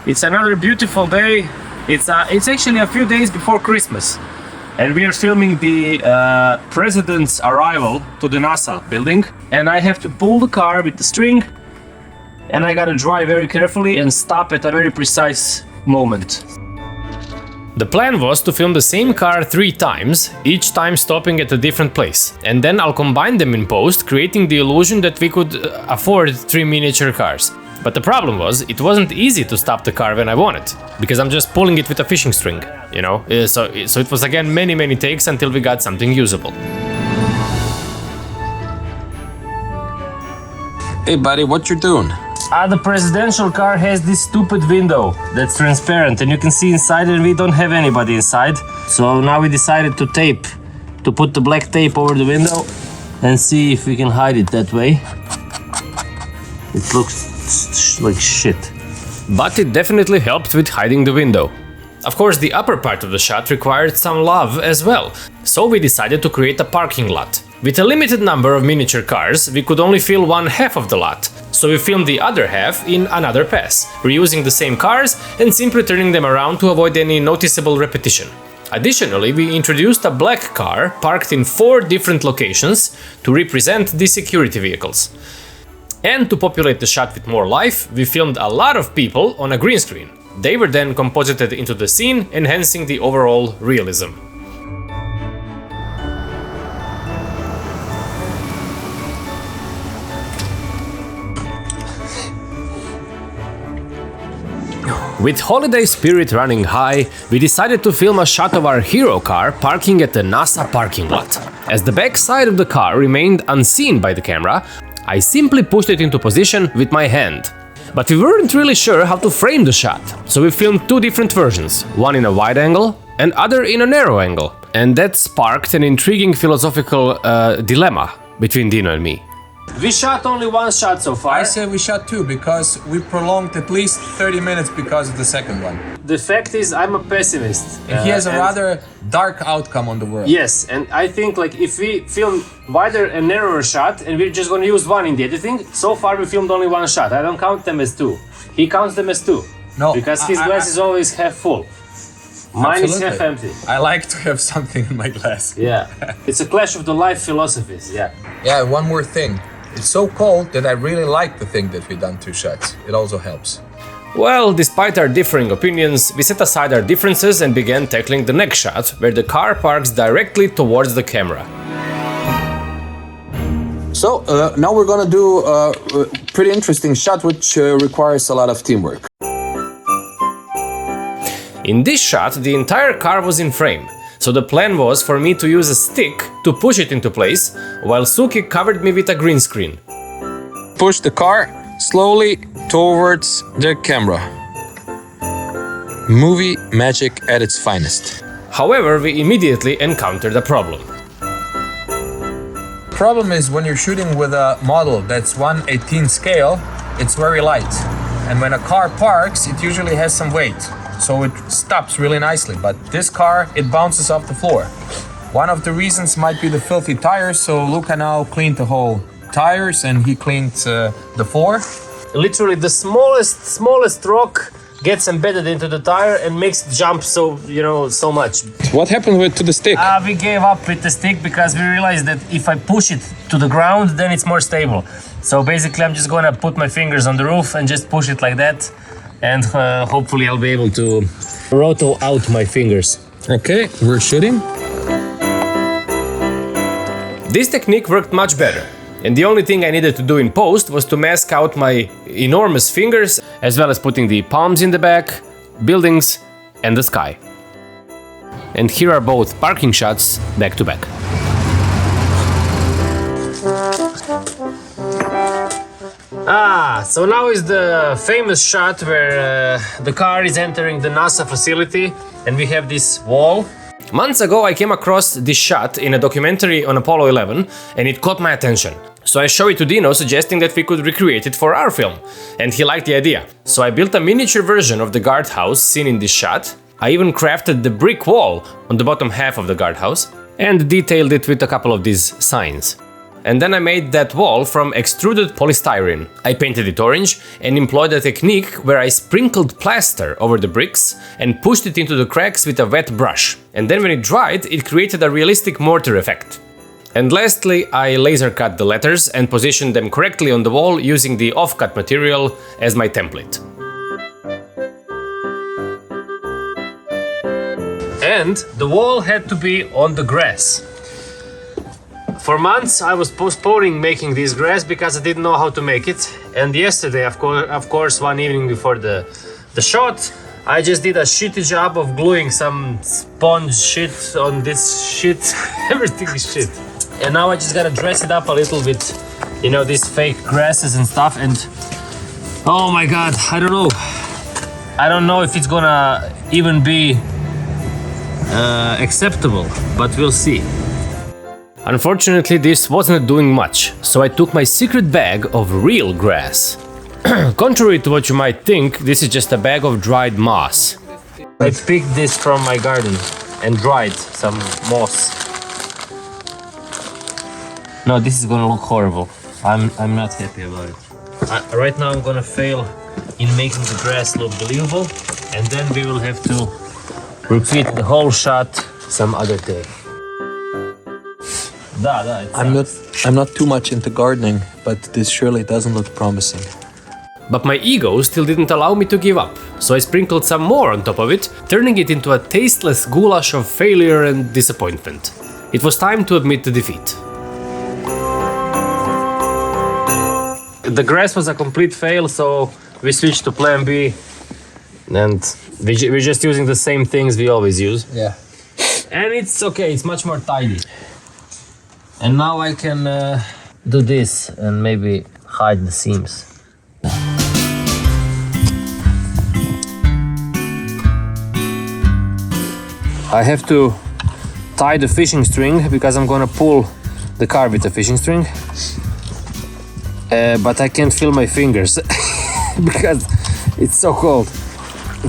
It's another beautiful day. It's actually a few days before Christmas, and we are filming the president's arrival to the NASA building. And I have to pull the car with the string, and I gotta drive very carefully and stop at a very precise moment. The plan was to film the same car 3 times, each time stopping at a different place, and then I'll combine them in post, creating the illusion that we could afford 3 miniature cars. But the problem was, it wasn't easy to stop the car when I wanted, because I'm just pulling it with a fishing string, you know? So it was again many takes until we got something usable. Hey buddy, what you doing? The presidential car has this stupid window that's transparent, and you can see inside, and we don't have anybody inside. So now we decided to put the black tape over the window and see if we can hide it that way. It looks like shit. But it definitely helped with hiding the window. Of course, the upper part of the shot required some love as well, so we decided to create a parking lot. With a limited number of miniature cars, we could only fill 1/2 of the lot, so we filmed the other half in another pass, reusing the same cars and simply turning them around to avoid any noticeable repetition. Additionally, we introduced a black car parked in 4 different locations to represent the security vehicles. And to populate the shot with more life, we filmed a lot of people on a green screen. They were then composited into the scene, enhancing the overall realism. With holiday spirit running high, we decided to film a shot of our hero car parking at the NASA parking lot. As the back side of the car remained unseen by the camera, I simply pushed it into position with my hand. But we weren't really sure how to frame the shot, so we filmed 2 different versions, one in a wide angle and other in a narrow angle. And that sparked an intriguing philosophical dilemma between Dino and me. We shot only 1 shot so far. I say we shot 2 because we prolonged at least 30 minutes because of the second one. The fact is, I'm a pessimist. And he has a rather dark outcome on the world. Yes, and I think like if we film wider and narrower shot and we're just gonna use 1 in the editing, so far we filmed only 1 shot. I don't count them as 2. He counts them as 2. No. Because his glass is always half full. Mine is half empty. I like to have something in my glass. Yeah. It's a clash of the life philosophies, yeah. Yeah, one more thing. It's so cold that I really like the thing that we done 2 shots. It also helps. Well, despite our differing opinions, we set aside our differences and began tackling the next shot, where the car parks directly towards the camera. So, now we're gonna do a pretty interesting shot which requires a lot of teamwork. In this shot, the entire car was in frame, so the plan was for me to use a stick to push it into place, while Suki covered me with a green screen. Push the car slowly towards the camera. Movie magic at its finest. However, we immediately encountered a problem. Problem is when you're shooting with a model that's 1/18 scale, it's very light. And when a car parks, it usually has some weight. So it stops really nicely, but this car, it bounces off the floor. One of the reasons might be the filthy tires, so Luca now cleaned the whole tires and he cleaned the floor. Literally the smallest rock gets embedded into the tire and makes it jump so much. What happened to the stick? We gave up with the stick because we realized that if I push it to the ground, then it's more stable. So basically I'm just gonna put my fingers on the roof and just push it like that. And hopefully I'll be able to roto out my fingers. Okay, we're shooting. This technique worked much better, and the only thing I needed to do in post was to mask out my enormous fingers, as well as putting the palms in the back, buildings, and the sky. And here are both parking shots back to back. So now is the famous shot where the car is entering the NASA facility and we have this wall. Months ago I came across this shot in a documentary on Apollo 11 and it caught my attention. So I showed it to Dino, suggesting that we could recreate it for our film, and he liked the idea. So I built a miniature version of the guardhouse seen in this shot. I even crafted the brick wall on the bottom half of the guardhouse and detailed it with a couple of these signs. and then I made that wall from extruded polystyrene. I painted it orange and employed a technique where I sprinkled plaster over the bricks and pushed it into the cracks with a wet brush. And then when it dried, it created a realistic mortar effect. And lastly, I laser cut the letters and positioned them correctly on the wall using the off-cut material as my template. And the wall had to be on the grass. For months I was postponing making this grass because I didn't know how to make it. And yesterday, of course, one evening before the shot, I just did a shitty job of gluing some sponge shit on this shit. Everything is shit. And now I just gotta dress it up a little with, you know, these fake grasses and stuff. And oh my god, I don't know. I don't know if it's gonna even be acceptable, but we'll see. Unfortunately, this wasn't doing much, so I took my secret bag of real grass. Contrary to what you might think, this is just a bag of dried moss. I picked this from my garden and dried some moss. No, this is gonna look horrible. I'm not happy about it. Right now I'm gonna fail in making the grass look believable, and then we will have to repeat the whole shot some other day. I'm not too much into gardening, but this surely doesn't look promising. But my ego still didn't allow me to give up, so I sprinkled some more on top of it, turning it into a tasteless goulash of failure and disappointment. It was time to admit the defeat. The grass was a complete fail, so we switched to plan B, and we're just using the same things we always use. Yeah. And it's okay, it's much more tidy. And now I can do this and maybe hide the seams. I have to tie the fishing string because I'm gonna pull the car with the fishing string. But I can't feel my fingers because it's so cold.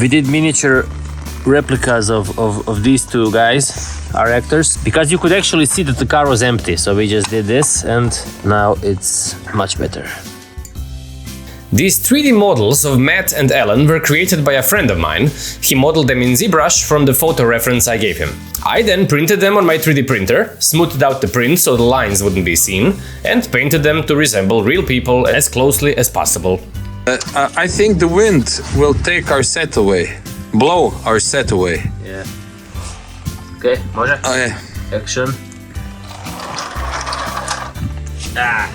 We did miniature replicas of these two guys, our actors, because you could actually see that the car was empty. So we just did this and now it's much better. These 3D models of Matt and Ellen were created by a friend of mine. He modeled them in ZBrush from the photo reference I gave him. I then printed them on my 3D printer, smoothed out the print so the lines wouldn't be seen, and painted them to resemble real people as closely as possible. I think the wind will take our set away. Blow our set away. Yeah. Okay, może? Okay. Action. Ah.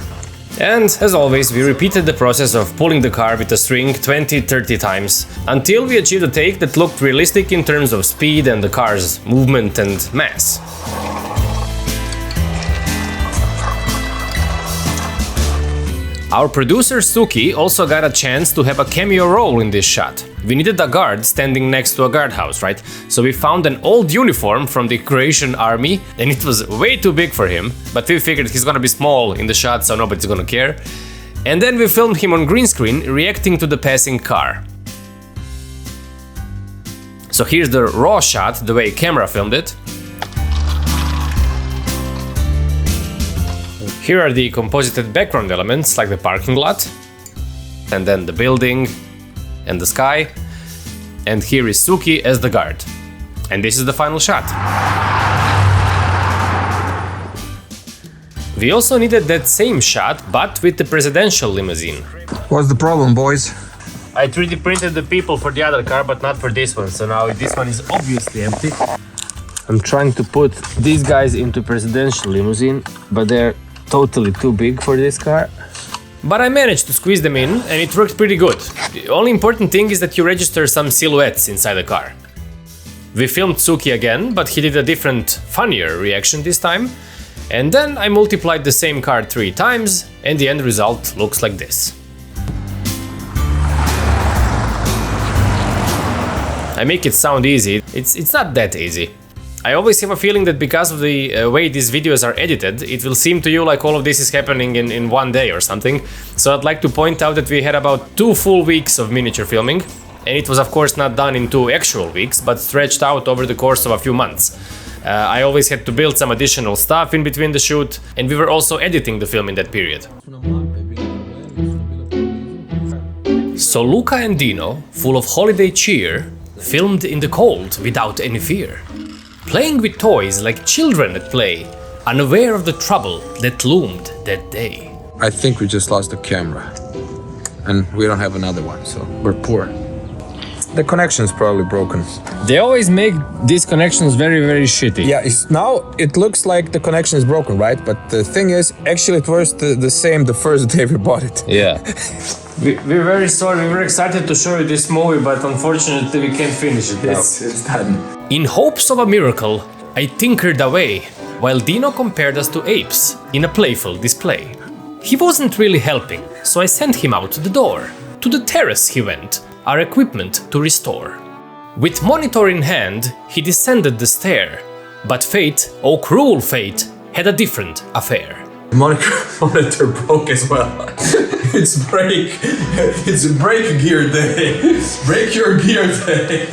And, as always, we repeated the process of pulling the car with a string 20-30 times, until we achieved a take that looked realistic in terms of speed and the car's movement and mass. Our producer Suki also got a chance to have a cameo role in this shot. We needed a guard standing next to a guardhouse, right? So we found an old uniform from the Croatian army, and it was way too big for him, but we figured he's gonna be small in the shot so nobody's gonna care. And then we filmed him on green screen reacting to the passing car. So here's the raw shot, the way camera filmed it. Here are the composited background elements, like the parking lot, and then the building, and the sky. And here is Suki as the guard. And this is the final shot. We also needed that same shot, but with the presidential limousine. What's the problem, boys? I 3D printed the people for the other car, but not for this one. So now this one is obviously empty. I'm trying to put these guys into presidential limousine, but they're totally too big for this car. But I managed to squeeze them in, and it worked pretty good. The only important thing is that you register some silhouettes inside the car. We filmed Suki again, but he did a different, funnier reaction this time. And then I multiplied the same car 3 times, and the end result looks like this. I make it sound easy. It's not that easy. I always have a feeling that because of the way these videos are edited, it will seem to you like all of this is happening in one day or something. So I'd like to point out that we had about 2 full weeks of miniature filming, and it was of course not done in 2 actual weeks, but stretched out over the course of a few months. I always had to build some additional stuff in between the shoot, and we were also editing the film in that period. So Luca and Dino, full of holiday cheer, filmed in the cold without any fear. Playing with toys like children at play, unaware of the trouble that loomed that day. I think we just lost the camera. And we don't have another one, so we're poor. The connection's probably broken. They always make these connections very, very shitty. Yeah, now it looks like the connection is broken, right? But the thing is, actually it was the same the first day we bought it. Yeah. We're very sorry. We were excited to show you this movie, but unfortunately we can't finish it. It's done. In hopes of a miracle, I tinkered away, while Dino compared us to apes in a playful display. He wasn't really helping, so I sent him out the door. To the terrace he went, our equipment to restore. With monitor in hand, he descended the stair. But fate, oh cruel fate, had a different affair. The monitor broke as well. It's break gear day. Break your gear day.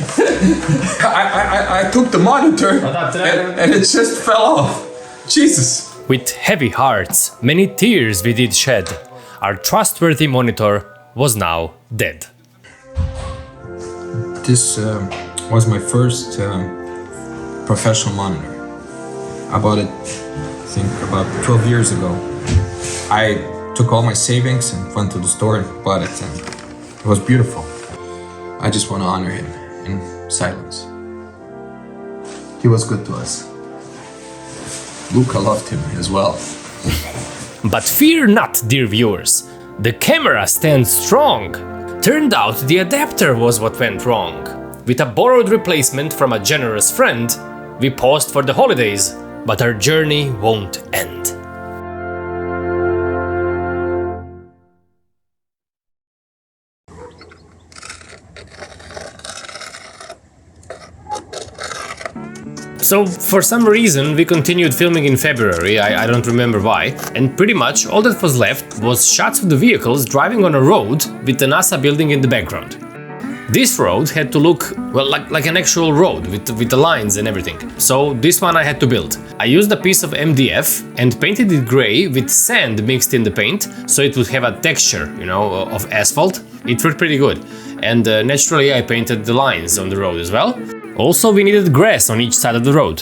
I took the monitor and it just fell off. Jesus. With heavy hearts, many tears we did shed. Our trustworthy monitor was now dead. This was my first professional monitor. I bought it, I think, about 12 years ago. I took all my savings and went to the store and bought it, and it was beautiful. I just want to honor him in silence. He was good to us. Luca loved him as well. But fear not, dear viewers. The camera stands strong. Turned out the adapter was what went wrong. With a borrowed replacement from a generous friend, we paused for the holidays, but our journey won't end. So, for some reason, we continued filming in February, I don't remember why, and pretty much all that was left was shots of the vehicles driving on a road with the NASA building in the background. This road had to look, well, like an actual road with the lines and everything. So this one I had to build. I used a piece of MDF and painted it gray with sand mixed in the paint, so it would have a texture, you know, of asphalt. It worked pretty good. And naturally I painted the lines on the road as well. Also, we needed grass on each side of the road.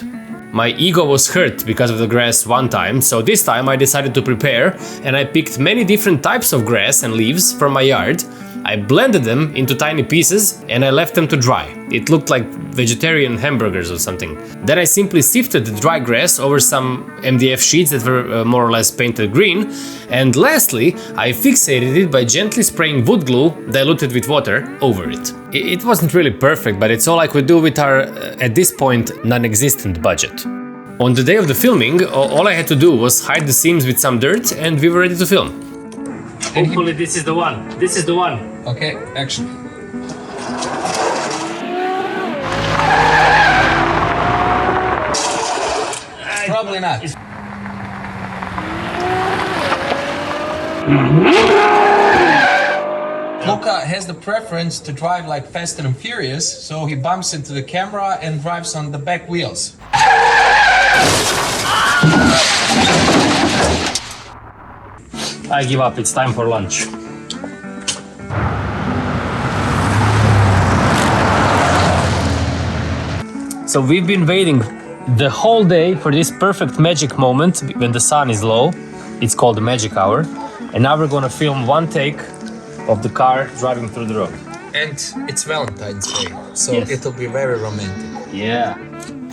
My ego was hurt because of the grass one time, so this time I decided to prepare, and I picked many different types of grass and leaves from my yard. I blended them into tiny pieces and I left them to dry. It looked like vegetarian hamburgers or something. Then I simply sifted the dry grass over some MDF sheets that were more or less painted green. And lastly, I fixated it by gently spraying wood glue diluted with water over it. It wasn't really perfect, but it's all I could do with our, at this point, non-existent budget. On the day of the filming, all I had to do was hide the seams with some dirt and we were ready to film. Hopefully this is the one. This is the one. Okay, action. Probably not. Luca has the preference to drive like Fast and Furious, so he bumps into the camera and drives on the back wheels. I give up. It's time for lunch. So we've been waiting the whole day for this perfect magic moment when the sun is low. It's called the magic hour. And now we're gonna film one take of the car driving through the road. And it's Valentine's Day, so Yes. it'll be very romantic. Yeah.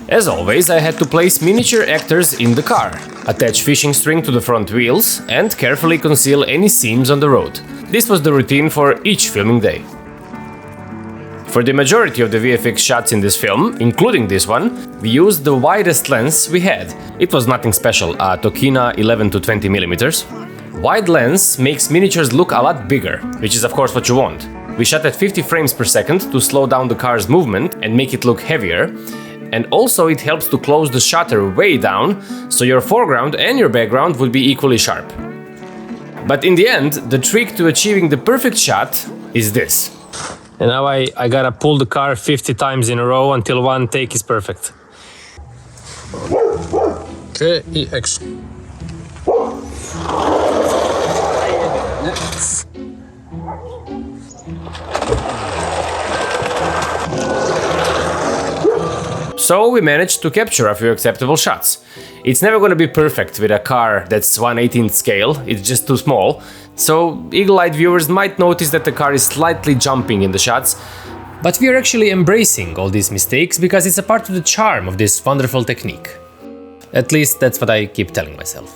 As always, I had to place miniature actors in the car, attach fishing string to the front wheels, and carefully conceal any seams on the road. This was the routine for each filming day. For the majority of the VFX shots in this film, including this one, we used the widest lens we had. It was nothing special, a Tokina 11 to 20 millimeters. Wide lens makes miniatures look a lot bigger, which is of course what you want. We shot at 50 frames per second to slow down the car's movement and make it look heavier. And also it helps to close the shutter way down, so your foreground and your background would be equally sharp. But in the end, the trick to achieving the perfect shot is this. And now I gotta pull the car 50 times in a row until one take is perfect. K i X. So we managed to capture a few acceptable shots. It's never gonna be perfect with a car that's 1/18 scale, it's just too small. So eagle-eyed viewers might notice that the car is slightly jumping in the shots. But we are actually embracing all these mistakes because it's a part of the charm of this wonderful technique. At least that's what I keep telling myself.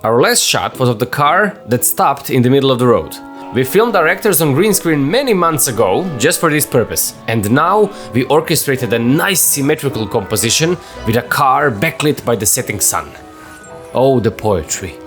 Our last shot was of the car that stopped in the middle of the road. We filmed our actors on green screen many months ago just for this purpose. And now we orchestrated a nice symmetrical composition with a car backlit by the setting sun. Oh, the poetry.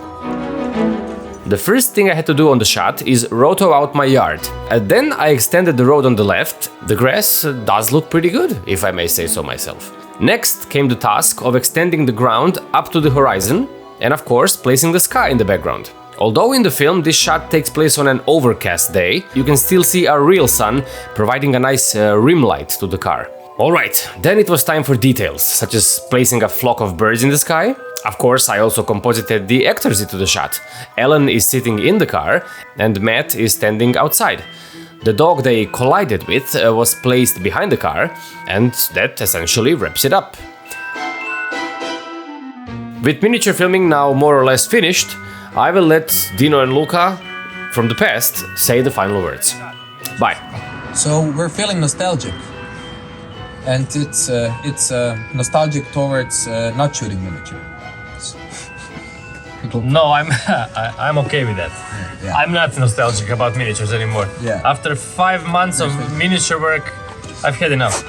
The first thing I had to do on the shot is roto out my yard. And then I extended the road on the left. The grass does look pretty good, if I may say so myself. Next came the task of extending the ground up to the horizon and of course placing the sky in the background. Although in the film this shot takes place on an overcast day, you can still see a real sun providing a nice rim light to the car. Alright, then it was time for details, such as placing a flock of birds in the sky. Of course, I also composited the actors into the shot. Ellen is sitting in the car and Matt is standing outside. The dog they collided with was placed behind the car, and that essentially wraps it up. With miniature filming now more or less finished, I will let Dino and Luca from the past say the final words. Bye. So we're feeling nostalgic, and it's nostalgic towards not shooting miniature. No, I'm okay with that. Yeah. I'm not nostalgic about miniatures anymore. Yeah. After 5 months of miniature work, I've had enough.